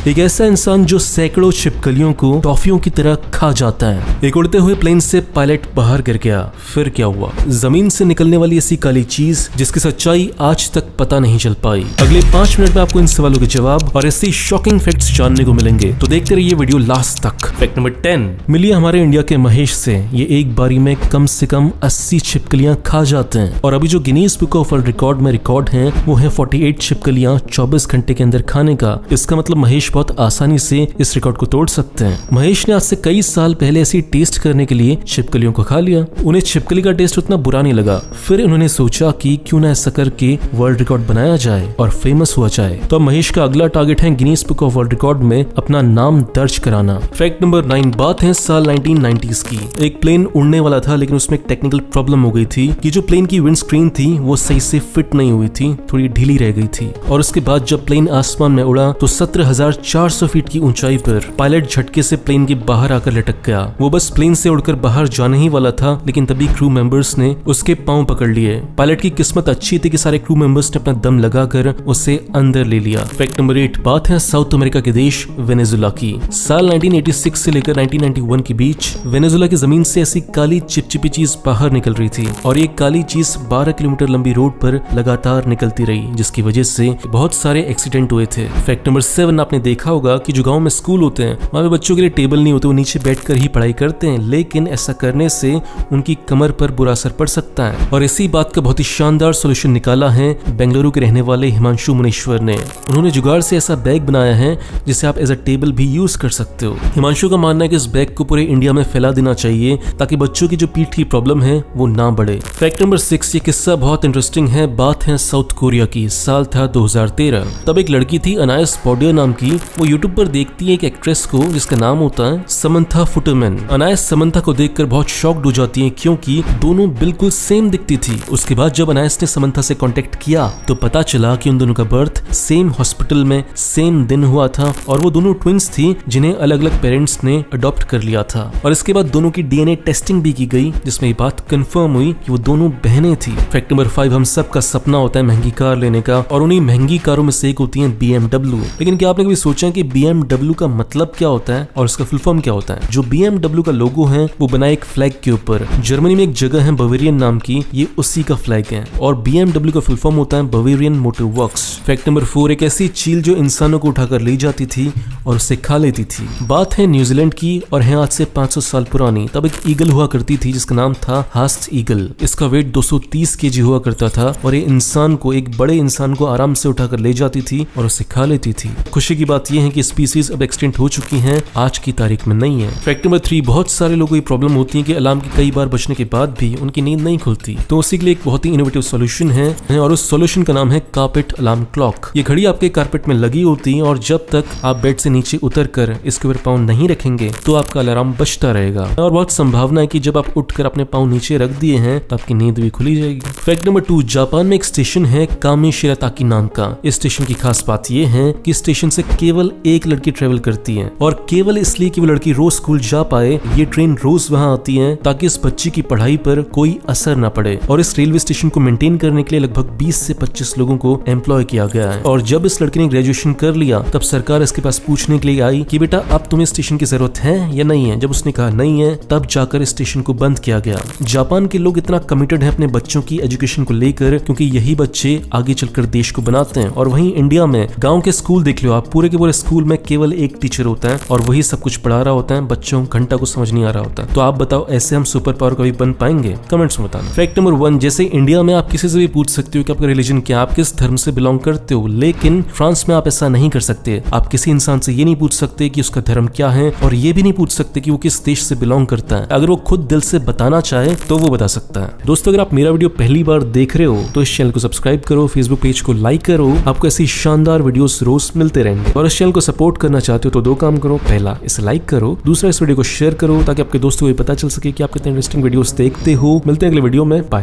एक ऐसा इंसान जो सैकड़ों छिपकलियों को टॉफियों की तरह खा जाता है। एक उड़ते हुए प्लेन से पायलट बाहर गिर गया। फिर क्या हुआ? जमीन से निकलने वाली ऐसी काली चीज जिसकी सच्चाई आज तक पता नहीं चल पाई। अगले 5 मिनट में आपको इन सवालों के जवाब और ऐसे शॉकिंग फैक्ट्स जानने को मिलेंगे, तो देखते रहिए वीडियो लास्ट तक। फैक्ट नंबर 10 मिली हमारे इंडिया के महेश से। ये एक बारी में कम से कम 80 छिपकलियां खा जाते हैं और अभी जो Guinness book of world record में रिकॉर्ड है वो है 48 छिपकलियां 24 घंटे के अंदर खाने का। इसका मतलब महेश बहुत आसानी से इस रिकॉर्ड को तोड़ सकते हैं। महेश ने आज से कई साल पहले ऐसी टेस्ट करने के लिए छिपकलियों को खा लिया। उन्हें छिपकली का टेस्ट उतना बुरा नहीं लगा। फिर उन्होंने सोचा कि क्यों ना ऐसा करके वर्ल्ड रिकॉर्ड बनाया जाए और फेमस हुआ जाए। तो अब महेश का अगला टारगेट है Guinness book of world record में अपना नाम दर्ज कराना। फैक्ट नंबर 9 बात है साल 1990s की। एक प्लेन उड़ने वाला था लेकिन उसमें एक टेक्निकल प्रॉब्लम हो गई थी कि जो प्लेन की विंड स्क्रीन थी वो सही से फिट नहीं हुई थी, थोड़ी ढीली रह गई थी। और उसके बाद जब प्लेन आसमान में उड़ा तो 17,400 फीट की ऊंचाई पर पायलट झटके से प्लेन के बाहर आकर लटक गया। वो बस प्लेन से उड़कर बाहर जाने ही वाला था लेकिन तभी क्रू मेंबर्स ने उसके पांव पकड़ लिए। पायलट की किस्मत अच्छी थी कि सारे क्रू मेंबर्स ने अपना दम लगाकर उसे अंदर ले लिया। फैक्ट नंबर 8 बात है साउथ अमेरिका के देश वेनेजुला की। साल 1986 से लेकर 1991 के बीच वेनेजुला की जमीन से ऐसी काली चिपचिपी चीज बाहर निकल रही थी और ये काली चीज 12 किलोमीटर लंबी रोड पर लगातार निकलती रही, जिसकी वजह से बहुत सारे एक्सीडेंट हुए थे। फैक्ट नंबर 7 आपने देखा होगा कि जो गांव में स्कूल होते हैं वहां पे बच्चों के लिए टेबल नहीं होते, वो नीचे बैठकर ही पढ़ाई करते हैं, लेकिन ऐसा करने से उनकी कमर पर बुरा असर पड़ सकता है। और इसी बात का बहुत ही शानदार सोल्यूशन निकाला है बेंगलुरु के रहने वाले हिमांशु मुनीश्वर ने। उन्होंने जुगाड़ से ऐसा बैग बनाया है जिसे आप एज अ टेबल भी यूज कर सकते हो। हिमांशु का मानना है कि इस बैग को पूरे इंडिया में फैला देना चाहिए ताकि बच्चों की जो पीठ की प्रॉब्लम है वो ना बढ़े। फैक्ट नंबर 6 ये किस्सा बहुत इंटरेस्टिंग है। बात है साउथ कोरिया की। साल था 2013। तब एक लड़की थी अनायस पॉडियर नाम की। वो यूट्यूब पर देखती है एक एक्ट्रेस को जिसका नाम होता है समंथा फुटरमैन। अनायस समंथा को देखकर बहुत शॉक्ड हो जाती है क्योंकि दोनों बिल्कुल सेम दिखती थी। उसके बाद जब अनायस ने समंथा से कांटेक्ट किया तो पता चला कि उन दोनों का बर्थ सेम हॉस्पिटल में सेम दिन हुआ था और वो दोनों ट्विंस थी जिन्हें अलग अलग पेरेंट्स ने अडॉप्ट कर लिया था। और इसके बाद दोनों की डीएनए टेस्टिंग भी की गई जिसमें ये बात कंफर्म हुई कि वो दोनों बहनें थी। फैक्ट नंबर 5 हम सब का सपना होता है महंगी कार लेने का और उन्हीं महंगी कारों में से एक होती है BMW। लेकिन क्या आपने कभी सोचा कि BMW का मतलब क्या होता है और उसका फुल फॉर्म क्या होता है? जो BMW का लोगो है वो बना एक फ्लैग के ऊपर। जर्मनी में एक जगह है बवेरियन नाम की, ये उसी का फ्लैग है और BMW का फुल फॉर्म होता है Bavarian motor works. Fact number 4 एक ऐसी चील जो इंसानों को उठाकर ले जाती थी और उसे खा लेती थी। बात है न्यूजीलैंड की और है आज से 500 साल पुरानी। तब एक ईगल हुआ करती थी जिसका नाम था हास्ट ईगल। इसका वेट 230 kg हुआ करता था और ये इंसान को, एक बड़े इंसान को आराम से उठाकर ले जाती थी और उसे खा लेती थी। खुशी की बात यह है कि स्पीसीज अब एक्सटिंक्ट हो चुकी हैं, आज की तारीख में नहीं है। फैक्ट नंबर 3 बहुत सारे लोगों की प्रॉब्लम होती है कि अलार्म की कई बार बजने के बाद भी उनकी नींद नहीं खुलती, तो उसी के लिए एक बहुत ही इनोवेटिव सॉल्यूशन है और उस सॉल्यूशन का नाम है कारपेट अलार्म क्लॉक। ये घड़ी आपके कारपेट में लगी होती है और जब तक आप बेड से नीचे उतर कर इसके ऊपर पाँव नहीं रखेंगे तो आपका अलार्म बजता रहेगा और बहुत संभावना है कि जब आप उठकर अपने पाँव नीचे रख दिए हैं तो आपकी नींद भी खुली जाएगी। फैक्ट नंबर 2 जापान में एक स्टेशन है कामी शिराताकी नाम का। इस स्टेशन की खास बात यह है कि स्टेशन से केवल एक लड़की ट्रेवल करती है और केवल इसलिए कि वो लड़की रोज स्कूल जा पाए। ये ट्रेन रोज वहां आती है ताकि इस बच्ची की पढ़ाई पर कोई असर न पड़े और इस रेलवे स्टेशन को मेंटेन करने के लिए लगभग 20 से 25 लोगों को एम्प्लॉय किया गया है। और जब इस लड़की ने ग्रेजुएशन कर लिया तब सरकार इसके पास पूछने के लिए आई कि बेटा अब तुम्हें स्टेशन की जरूरत है या नहीं है। जब उसने कहा नहीं है तब जाकर इस स्टेशन को बंद किया गया। जापान के लोग इतना कमिटेड है अपने बच्चों की एजुकेशन को लेकर क्योंकि यही बच्चे आगे चलकर देश को बनाते हैं। और वहीं इंडिया में गांव के स्कूल देख लो आप, पूरे के पूरे स्कूल में केवल एक टीचर होता है और वही सब कुछ पढ़ा रहा होता है, बच्चों घंटा को समझ नहीं आ रहा होता। तो आप बताओ ऐसे हम सुपर पावर कभी बन पाएंगे? कमेंट्स में बताना। फैक्ट नंबर 1 जैसे इंडिया में आप किसी से भी पूछ सकते हो कि आपका रिलीजन क्या, आप किस धर्म से बिलोंग करते हो, लेकिन फ्रांस में आप ऐसा नहीं कर सकते। आप किसी इंसान से ये नहीं पूछ सकते कि उसका धर्म क्या है और ये भी नहीं पूछ सकते कि वो किस देश से बिलोंग करता है। अगर वो खुद दिल से बताना चाहे तो वो बता सकता है। दोस्तों अगर आप मेरा वीडियो पहली बार देख रहे हो तो इस चैनल को सब्सक्राइब करो, फेसबुक पेज को लाइक करो, आपको ऐसी शानदार वीडियोस रोज मिलते रहेंगे। और इस चैनल को सपोर्ट करना चाहते हो तो 2 काम करो, पहला इसे लाइक करो, दूसरा इस वीडियो को शेयर करो ताकि आपके दोस्तों को पता चल सके कि आप कितने इंटरेस्टिंग वीडियोस देखते हो। मिलते हैं अगले वीडियो में, बाय।